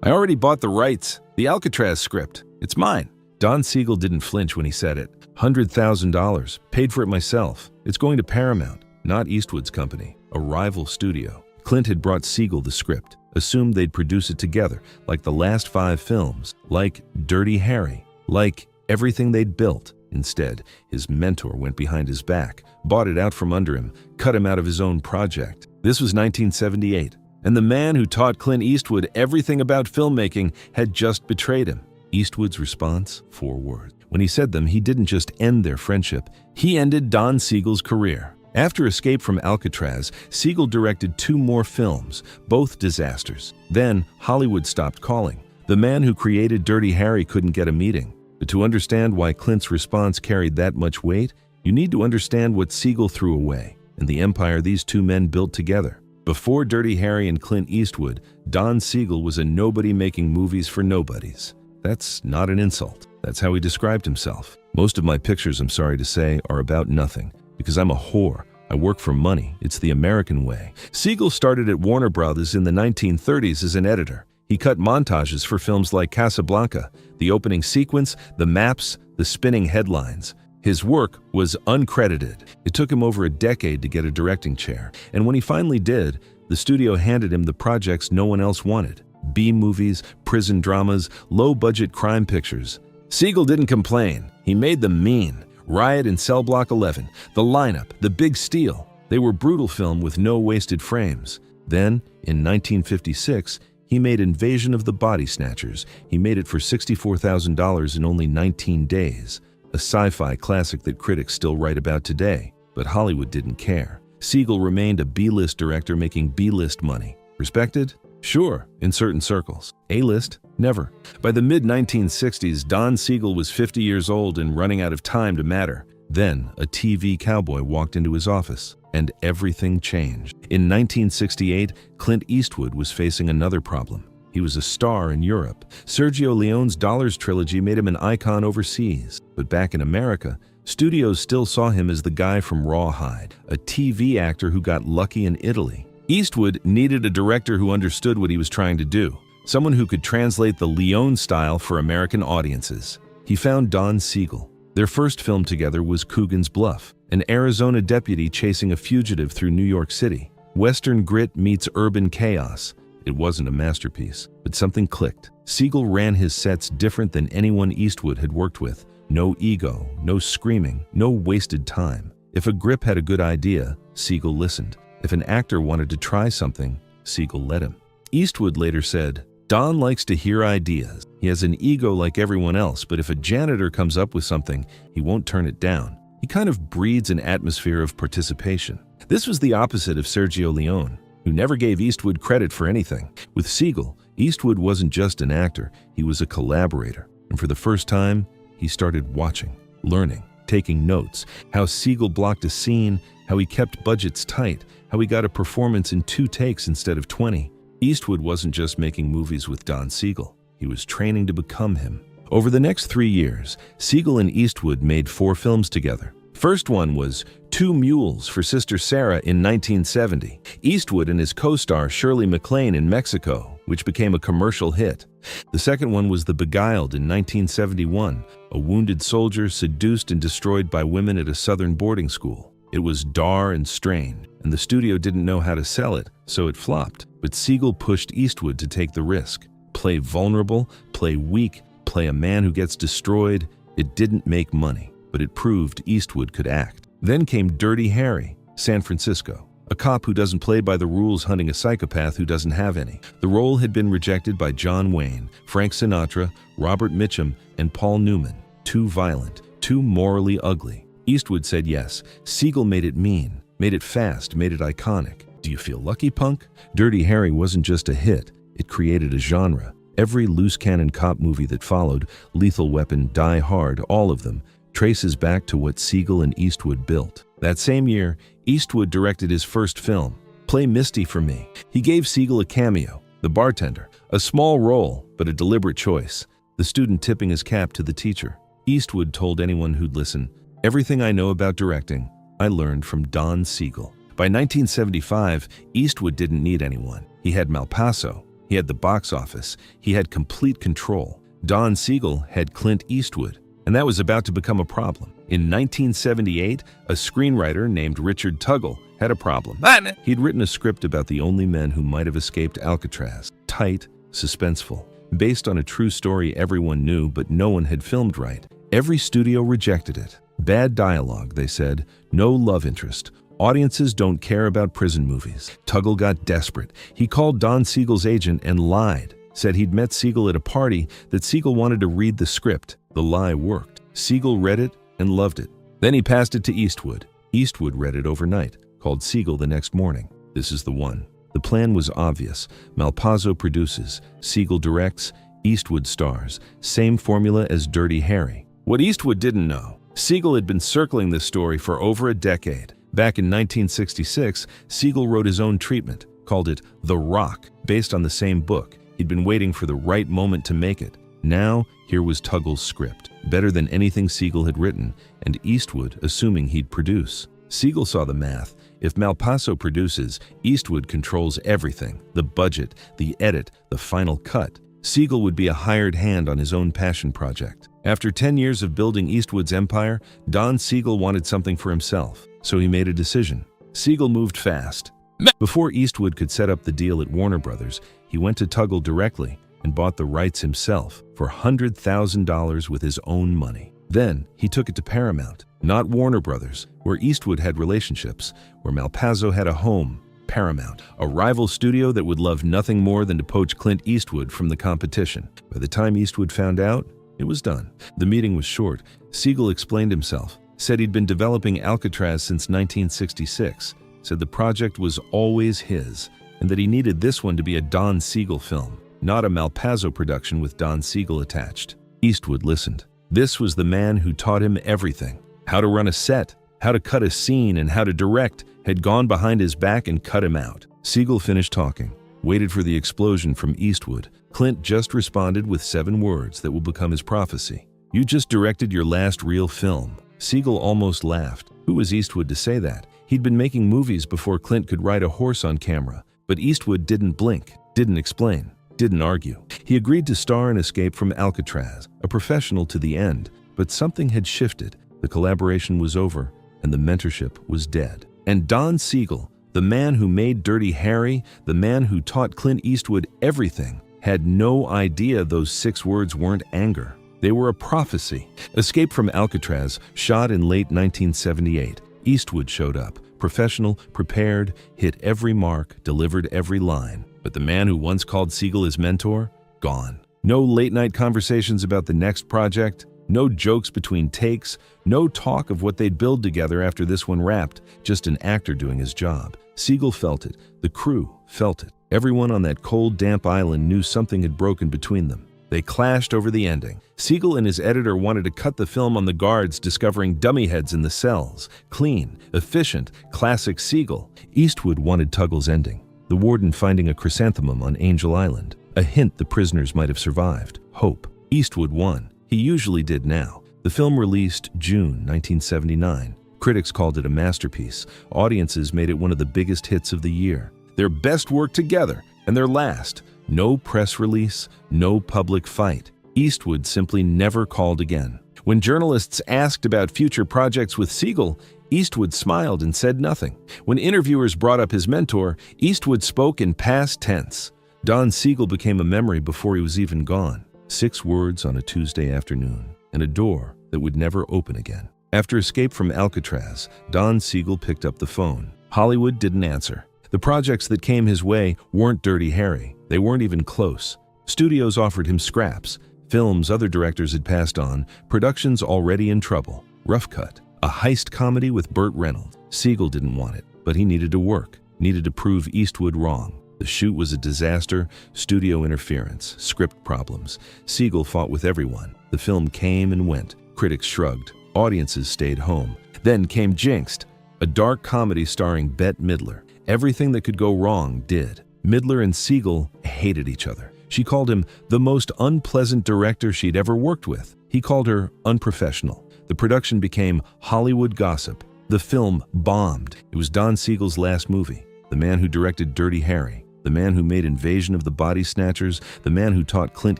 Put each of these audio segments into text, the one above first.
I already bought the rights. The Alcatraz script. It's mine. Don Siegel didn't flinch when he said it. $100,000. Paid for it myself. It's going to Paramount, not Eastwood's company, a rival studio. Clint had brought Siegel the script, assumed they'd produce it together, like the last 5 films, like Dirty Harry, like everything they'd built. Instead, his mentor went behind his back, bought it out from under him, cut him out of his own project. This was 1978, and the man who taught Clint Eastwood everything about filmmaking had just betrayed him. Eastwood's response? 4 words. When he said them, he didn't just end their friendship, he ended Don Siegel's career. After Escape from Alcatraz, Siegel directed 2 more films, both disasters. Then, Hollywood stopped calling. The man who created Dirty Harry couldn't get a meeting. But to understand why Clint's response carried that much weight, you need to understand what Siegel threw away, and the empire these 2 men built together. Before Dirty Harry and Clint Eastwood, Don Siegel was a nobody making movies for nobodies. That's not an insult. That's how he described himself. Most of my pictures, I'm sorry to say, are about nothing. Because I'm a whore. I work for money. It's the American way. Siegel started at Warner Brothers in the 1930s as an editor. He cut montages for films like Casablanca, the opening sequence, the maps, the spinning headlines. His work was uncredited. It took him over a decade to get a directing chair. And when he finally did, the studio handed him the projects no one else wanted. B-movies, prison dramas, low-budget crime pictures. Siegel didn't complain. He made them mean. Riot in Cell Block 11, The Lineup, The Big Steal. They were brutal film with no wasted frames. Then, in 1956, he made Invasion of the Body Snatchers. He made it for $64,000 in only 19 days. A sci-fi classic that critics still write about today. But Hollywood didn't care. Siegel remained a B-list director making B-list money. Respected? Sure, in certain circles. A-list? Never. By the mid-1960s, Don Siegel was 50 years old and running out of time to matter. Then, a TV cowboy walked into his office, and everything changed. In 1968, Clint Eastwood was facing another problem. He was a star in Europe. Sergio Leone's Dollars trilogy made him an icon overseas. But back in America, studios still saw him as the guy from Rawhide, a TV actor who got lucky in Italy. Eastwood needed a director who understood what he was trying to do, someone who could translate the Leone style for American audiences. He found Don Siegel. Their first film together was Coogan's Bluff, an Arizona deputy chasing a fugitive through New York City. Western grit meets urban chaos. It wasn't a masterpiece, but something clicked. Siegel ran his sets different than anyone Eastwood had worked with. No ego, no screaming, no wasted time. If a grip had a good idea, Siegel listened. If an actor wanted to try something, Siegel let him. Eastwood later said, "Don likes to hear ideas. He has an ego like everyone else, but if a janitor comes up with something, he won't turn it down. He kind of breeds an atmosphere of participation." This was the opposite of Sergio Leone, who never gave Eastwood credit for anything. With Siegel, Eastwood wasn't just an actor, he was a collaborator. And for the first time, he started watching, learning, taking notes, how Siegel blocked a scene, how he kept budgets tight, how he got a performance in 2 takes instead of 20. Eastwood wasn't just making movies with Don Siegel. He was training to become him. Over the next 3 years, Siegel and Eastwood made 4 films together. First one was 2 Mules for Sister Sarah in 1970. Eastwood and his co-star Shirley MacLaine in Mexico, which became a commercial hit. The second one was The Beguiled in 1971, a wounded soldier seduced and destroyed by women at a southern boarding school. It was dar and strained, and the studio didn't know how to sell it, so it flopped. But Siegel pushed Eastwood to take the risk. Play vulnerable, play weak, play a man who gets destroyed. It didn't make money, but it proved Eastwood could act. Then came Dirty Harry, San Francisco. A cop who doesn't play by the rules hunting a psychopath who doesn't have any. The role had been rejected by John Wayne, Frank Sinatra, Robert Mitchum, and Paul Newman. Too violent, too morally ugly. Eastwood said yes. Siegel made it mean, made it fast, made it iconic. Do you feel lucky, punk? Dirty Harry wasn't just a hit, it created a genre. Every loose cannon cop movie that followed, Lethal Weapon, Die Hard, all of them, traces back to what Siegel and Eastwood built. That same year, Eastwood directed his first film, Play Misty for Me. He gave Siegel a cameo, the bartender, a small role, but a deliberate choice, the student tipping his cap to the teacher. Eastwood told anyone who'd listen, "Everything I know about directing, I learned from Don Siegel." By 1975, Eastwood didn't need anyone. He had Malpaso, He had the box office. He had complete control. Don Siegel had Clint Eastwood, and that was about to become a problem. In 1978, a screenwriter named Richard Tuggle had a problem. He'd written a script about the only men who might have escaped Alcatraz. Tight, suspenseful, based on a true story everyone knew, but no one had filmed right. Every studio rejected it. Bad dialogue, they said. No love interest. Audiences don't care about prison movies. Tuggle got desperate. He called Don Siegel's agent and lied. Said he'd met Siegel at a party, that Siegel wanted to read the script. The lie worked. Siegel read it and loved it. Then he passed it to Eastwood. Eastwood read it overnight, called Siegel the next morning. This is the one. The plan was obvious. Malpazzo produces, Siegel directs, Eastwood stars. Same formula as Dirty Harry. What Eastwood didn't know, Siegel had been circling this story for over a decade. Back in 1966, Siegel wrote his own treatment, called it The Rock, based on the same book. He'd been waiting for the right moment to make it. Now, here was Tuggle's script, better than anything Siegel had written, and Eastwood assuming he'd produce. Siegel saw the math. If Malpazzo produces, Eastwood controls everything, the budget, the edit, the final cut. Siegel would be a hired hand on his own passion project. After 10 years of building Eastwood's empire, Don Siegel wanted something for himself, so he made a decision. Siegel moved fast. Before Eastwood could set up the deal at Warner Brothers, he went to Tuggle directly and bought the rights himself for $100,000 with his own money. Then he took it to Paramount, not Warner Brothers, where Eastwood had relationships, where Malpazzo had a home. Paramount, a rival studio that would love nothing more than to poach Clint Eastwood from the competition. By the time Eastwood found out, it was done. The meeting was short. Siegel explained himself, said he'd been developing Alcatraz since 1966, said the project was always his, and that he needed this one to be a Don Siegel film, not a Malpazzo production with Don Siegel attached. Eastwood listened. This was the man who taught him everything. How to run a set, how to cut a scene, and how to direct, had gone behind his back and cut him out. Siegel finished talking, waited for the explosion from Eastwood. Clint just responded with 7 words that will become his prophecy. "You just directed your last real film." Siegel almost laughed. Who was Eastwood to say that? He'd been making movies before Clint could ride a horse on camera, but Eastwood didn't blink, didn't explain, didn't argue. He agreed to star in Escape from Alcatraz, a professional to the end, but something had shifted. The collaboration was over, and the mentorship was dead. And Don Siegel, the man who made Dirty Harry, the man who taught Clint Eastwood everything, had no idea those 6 words weren't anger. They were a prophecy. Escape from Alcatraz, shot in late 1978. Eastwood showed up, professional, prepared, hit every mark, delivered every line. But the man who once called Siegel his mentor, gone. No late-night conversations about the next project, no jokes between takes, no talk of what they'd build together after this one wrapped, just an actor doing his job. Siegel felt it. The crew felt it. Everyone on that cold, damp island knew something had broken between them. They clashed over the ending. Siegel and his editor wanted to cut the film on the guards discovering dummy heads in the cells. Clean, efficient, classic Siegel. Eastwood wanted Tuggle's ending. The warden finding a chrysanthemum on Angel Island. A hint the prisoners might have survived. Hope. Eastwood won. He usually did now. The film released June 1979. Critics called it a masterpiece. Audiences made it one of the biggest hits of the year. Their best work together, and their last. No press release, no public fight. Eastwood simply never called again. When journalists asked about future projects with Siegel, Eastwood smiled and said nothing. When interviewers brought up his mentor, Eastwood spoke in past tense. Don Siegel became a memory before he was even gone. 6 words on a Tuesday afternoon, and a door that would never open again. After Escape from Alcatraz, Don Siegel picked up the phone. Hollywood didn't answer. The projects that came his way weren't Dirty Harry. They weren't even close. Studios offered him scraps, films other directors had passed on, productions already in trouble. Rough Cut, a heist comedy with Burt Reynolds. Siegel didn't want it, but he needed to work, needed to prove Eastwood wrong. The shoot was a disaster, studio interference, script problems. Siegel fought with everyone. The film came and went. Critics shrugged. Audiences stayed home. Then came Jinxed, a dark comedy starring Bette Midler. Everything that could go wrong did. Midler and Siegel hated each other. She called him the most unpleasant director she'd ever worked with. He called her unprofessional. The production became Hollywood gossip. The film bombed. It was Don Siegel's last movie. The man who directed Dirty Harry. the man who made Invasion of the Body Snatchers, the man who taught Clint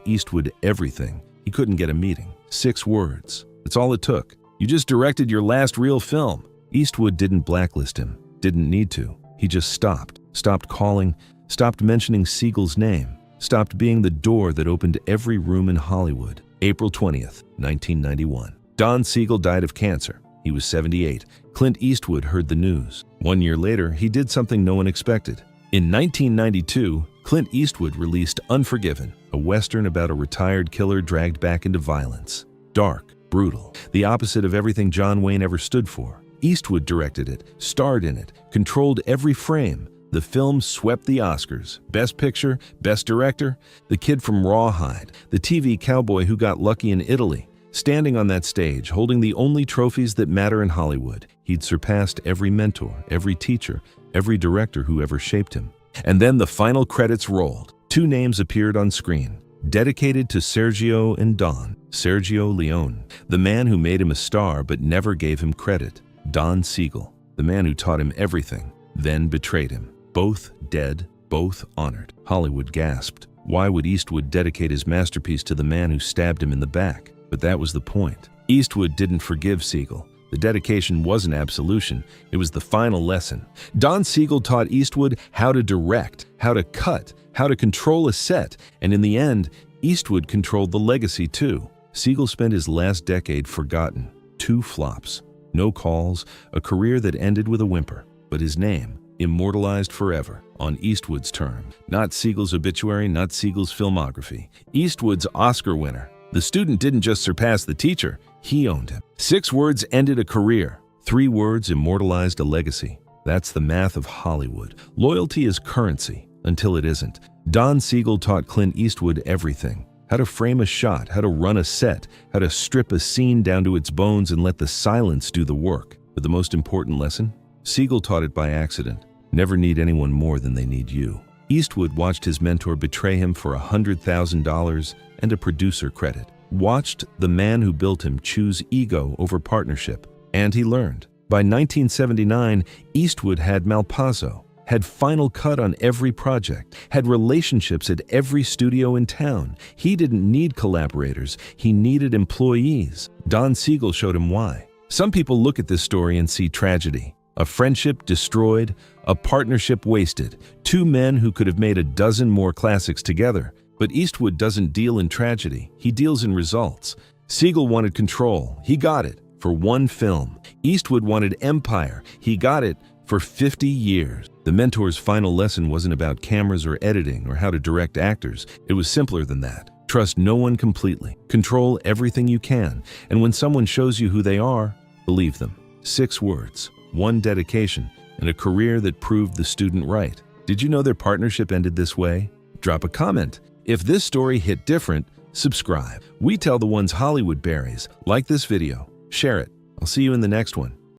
Eastwood everything. He couldn't get a meeting. 6 words. That's all it took. You just directed your last real film. Eastwood didn't blacklist him. Didn't need to. He just stopped. Stopped calling. Stopped mentioning Siegel's name. Stopped being the door that opened every room in Hollywood. April 20th, 1991. Don Siegel died of cancer. He was 78. Clint Eastwood heard the news. 1 year later, he did something no one expected. In 1992, Clint Eastwood released Unforgiven, a Western about a retired killer dragged back into violence. Dark, brutal, the opposite of everything John Wayne ever stood for. Eastwood directed it, starred in it, controlled every frame. The film swept the Oscars. Best Picture, Best Director, the kid from Rawhide, the TV cowboy who got lucky in Italy. Standing on that stage, holding the only trophies that matter in Hollywood, he'd surpassed every mentor, every teacher, every director who ever shaped him. And then the final credits rolled. 2 names appeared on screen, dedicated to Sergio and Don. Sergio Leone, the man who made him a star but never gave him credit. Don Siegel, the man who taught him everything, then betrayed him. Both dead, both honored. Hollywood gasped. Why would Eastwood dedicate his masterpiece to the man who stabbed him in the back? But that was the point. Eastwood didn't forgive Siegel. The dedication wasn't absolution. It was the final lesson. Don Siegel taught Eastwood how to direct, how to cut, how to control a set, and in the end, Eastwood controlled the legacy too. Siegel spent his last decade forgotten. 2 flops. No calls, a career that ended with a whimper. But his name, immortalized forever, on Eastwood's term. Not Siegel's obituary, not Siegel's filmography. Eastwood's Oscar winner. The student didn't just surpass the teacher, he owned him. 6 words ended a career. 3 words immortalized a legacy. That's the math of Hollywood. Loyalty is currency, until it isn't. Don Siegel taught Clint Eastwood everything. How to frame a shot, how to run a set, how to strip a scene down to its bones and let the silence do the work. But the most important lesson? Siegel taught it by accident. Never need anyone more than they need you. Eastwood watched his mentor betray him for $100,000 and a producer credit. Watched the man who built him choose ego over partnership. And he learned. By 1979, Eastwood had Malpazzo, had Final Cut on every project, had relationships at every studio in town. He didn't need collaborators, he needed employees. Don Siegel showed him why. Some people look at this story and see tragedy. A friendship destroyed, a partnership wasted, 2 men who could have made a dozen more classics together. But Eastwood doesn't deal in tragedy, he deals in results. Siegel wanted control, he got it, for 1 film. Eastwood wanted empire, he got it, for 50 years. The mentor's final lesson wasn't about cameras or editing or how to direct actors. It was simpler than that. Trust no one completely. Control everything you can. And when someone shows you who they are, believe them. 6 words, 1 dedication, and a career that proved the student right. Did you know their partnership ended this way? Drop a comment. If this story hit different, subscribe. We tell the ones Hollywood berries. Like this video. Share it. I'll see you in the next one.